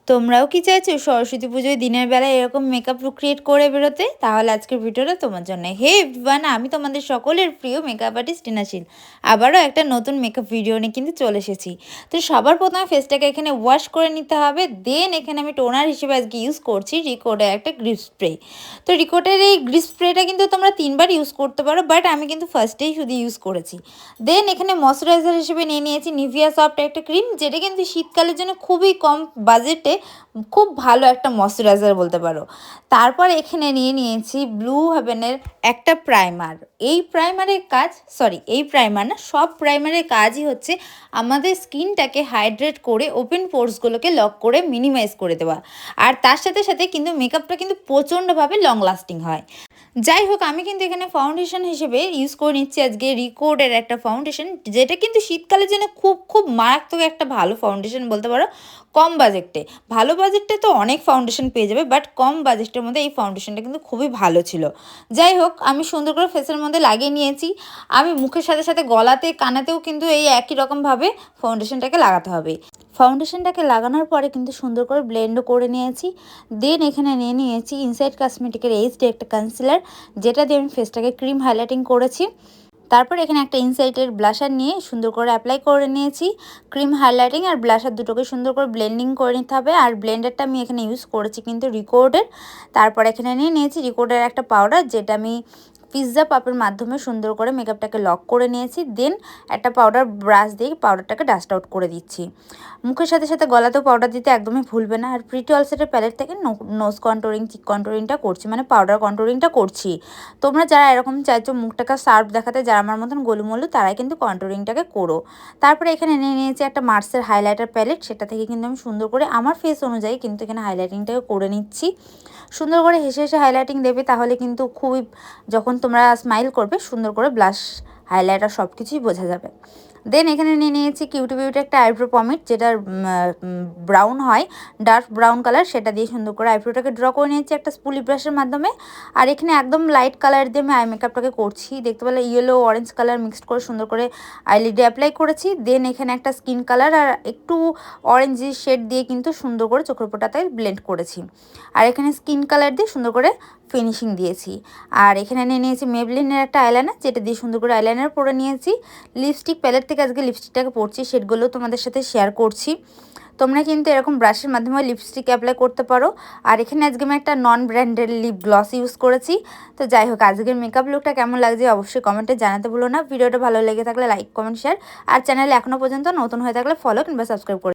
তোমরাও কি চাইছো সরস্বতী পুজোয় দিনের বেলায় এরকম মেকআপ লুক ক্রিয়েট করে বেরোতে? তাহলে আজকের ভিডিওটা তোমার জন্য। হে এভরিওয়ান, আমি তোমাদের সকলের প্রিয় মেকআপ আর্টিস্ট টিনাশীল। আবারও একটা নতুন মেকআপ ভিডিও নিয়ে কিন্তু চলে এসেছি। তো সবার প্রথমে ফেসটাকে এখানে ওয়াশ করে নিতে হবে। দেন এখানে আমি টোনার হিসেবে আজকে ইউজ করছি রিকোডের একটা গ্রিপ স্প্রে। তো রিকোডের এই গ্রিপ স্প্রেটা কিন্তু তোমরা 3বার ইউজ করতে পারো, বাট আমি কিন্তু ফার্স্টেই শুধু ইউজ করেছি। দেন এখানে ময়শ্চারাইজার হিসেবে নিয়ে নিয়েছি নিভিয়া সফট একটা ক্রিম, যেটা কিন্তু শীতকালের জন্য খুবই কম বাজেটে খুব ভালো একটা ময়শ্চারাইজার বলতে পারো। তারপর এখানে নিয়ে নিয়েছি ব্লু হেভেনের একটা প্রাইমার। এই প্রাইমারের কাজ, এই প্রাইমার না, সব প্রাইমারের কাজই হচ্ছে আমাদের স্কিনটাকে হাইড্রেট করে ওপেন পোর্সগুলোকে লক করে মিনিমাইজ করে দেওয়া। আর তার সাথে সাথে কিন্তু মেকআপটা কিন্তু প্রচণ্ডভাবে লং লাস্টিং হয়। যাই হোক, আমি কিন্তু এখানে ফাউন্ডেশন হিসেবে ইউজ করে নিচ্ছি আজকে রিকোডের একটা ফাউন্ডেশন, যেটা কিন্তু শীতকালের জন্য খুব খুব মারাত্মক একটা ভালো ফাউন্ডেশন বলতে পারো। কম বাজেটে, ভালো বাজেটে তো অনেক ফাউন্ডেশন পেয়ে যাবে, বাট কম বাজেটের মধ্যে এই ফাউন্ডেশনটা কিন্তু খুবই ভালো ছিল। যাই হোক, আমি সুন্দর করে ফেসের মধ্যে লাগিয়ে নিয়েছি। আমি মুখের সাথে সাথে গলাতে কানাতেও কিন্তু এই একই রকমভাবে ফাউন্ডেশনটাকে লাগাতে হবে। ফাউন্ডেশনটাকে লাগানোর পরে কিন্তু সুন্দর করে ব্লেন্ডও করে নিয়েছি। দেন এখানে নিয়ে নিয়েছি ইনসাইড কসমেটিকের এইচডি একটা কনসিলার, যেটা দিয়ে আমি ফেসটাকে ক্রিম হাইলাইটিং করেছি। তারপর এখানে একটা ইনসাইডের ব্লাশার নিয়ে সুন্দর করে অ্যাপ্লাই করে নিয়েছি। ক্রিম হাইলাইটিং আর ব্লাশার দুটোকে সুন্দর করে ব্লেন্ডিং করে নিতে হবে। আর ব্লেন্ডারটা আমি এখানে ইউজ করেছি কিন্তু রিকোডের। তারপর এখানে নিয়ে নিয়েছি রিকোডের একটা পাউডার, যেটা আমি পিৎজা পাপের মাধ্যমে সুন্দর করে মেকআপটাকে লক করে নিয়েছি। দেন একটা পাউডার ব্রাশ দিয়ে পাউডারটাকে ডাস্ট আউট করে দিচ্ছি। মুখের সাথে সাথে গলাতেও পাউডার দিতে একদমই ভুলবে না। আর প্রিটি অলসেটের প্যালেট থেকে নোজ কন্ট্রোলিং, চিক কন্ট্রোলিংটা করছি, মানে পাউডার কন্ট্রোলিংটা করছি। তোমরা যারা এরকম চাইছো মুখটাকে শার্প দেখাতে, যারা আমার মতন গোলুমোলু, তারাই কিন্তু কন্ট্রোলিংটাকে করো। তারপরে এখানে নিয়ে নিয়েছি একটা মার্সের হাইলাইটার প্যালেট, সেটা থেকে কিন্তু আমি সুন্দর করে আমার ফেস অনুযায়ী কিন্তু এখানে হাইলাইটিংটাকে করে নিচ্ছি। সুন্দর করে হেসে হেসে হাইলাইটিং দেবে, তাহলে কিন্তু খুবই, যখন তোমরা স্মাইল করবে সুন্দর করে ব্লাশ হাইলাইটার সব কিছুই বোঝা যাবে। দেন এখানে নিয়ে নিয়েছি কিউটি বিউটি একটা আইব্রো পমিট, যেটা ব্রাউন হয়, ডার্ক ব্রাউন কালার, সেটা দিয়ে সুন্দর করে আইব্রোটাকে ড্র করে নিয়েছি একটা স্পুলি ব্রাশের মাধ্যমে। আর এখানে একদম লাইট কালার দিয়ে আমি আই মেকআপটাকে করছি, দেখতে পেলে ইয়েলো অরেঞ্জ কালার মিক্সড করে সুন্দর করে আইলিডে অ্যাপ্লাই করেছি। দেন এখানে একটা স্কিন কালার আর একটু অরেঞ্জ শেড দিয়ে কিন্তু সুন্দর করে চোখের পোটাতে ব্লেন্ড করেছি। আর এখানে স্কিন কালার দিয়ে সুন্দর করে ফিনিশিং দিয়েছি। আর এখানে নিয়ে নিয়েছি মেবলিনের একটা আইলাইনার, যেটা দিয়ে সুন্দর করে আইলাইনার পরে নিয়েছি। লিপস্টিক প্যালেট থেকে আজকে লিপস্টিকটাকে পরছি, শেডগুলো তোমাদের সাথে শেয়ার করছি। তোমরা কিন্তু এরকম ব্রাশের মাধ্যমে লিপস্টিক অ্যাপ্লাই করতে পারো। আর এখানে আজকে আমি একটা non branded lip gloss use করেছি। তো যাই হোক, আজকের মেকআপ লুকটা কেমন লাগছে অবশ্যই কমেন্টে জানাতে ভুলো না। ভিডিওটা ভালো লেগে থাকলে লাইক, কমেন্ট, শেয়ার। আর চ্যানেলে এখনও পর্যন্ত নতুন হয়ে থাকলে ফলো কিংবা সাবস্ক্রাইব করে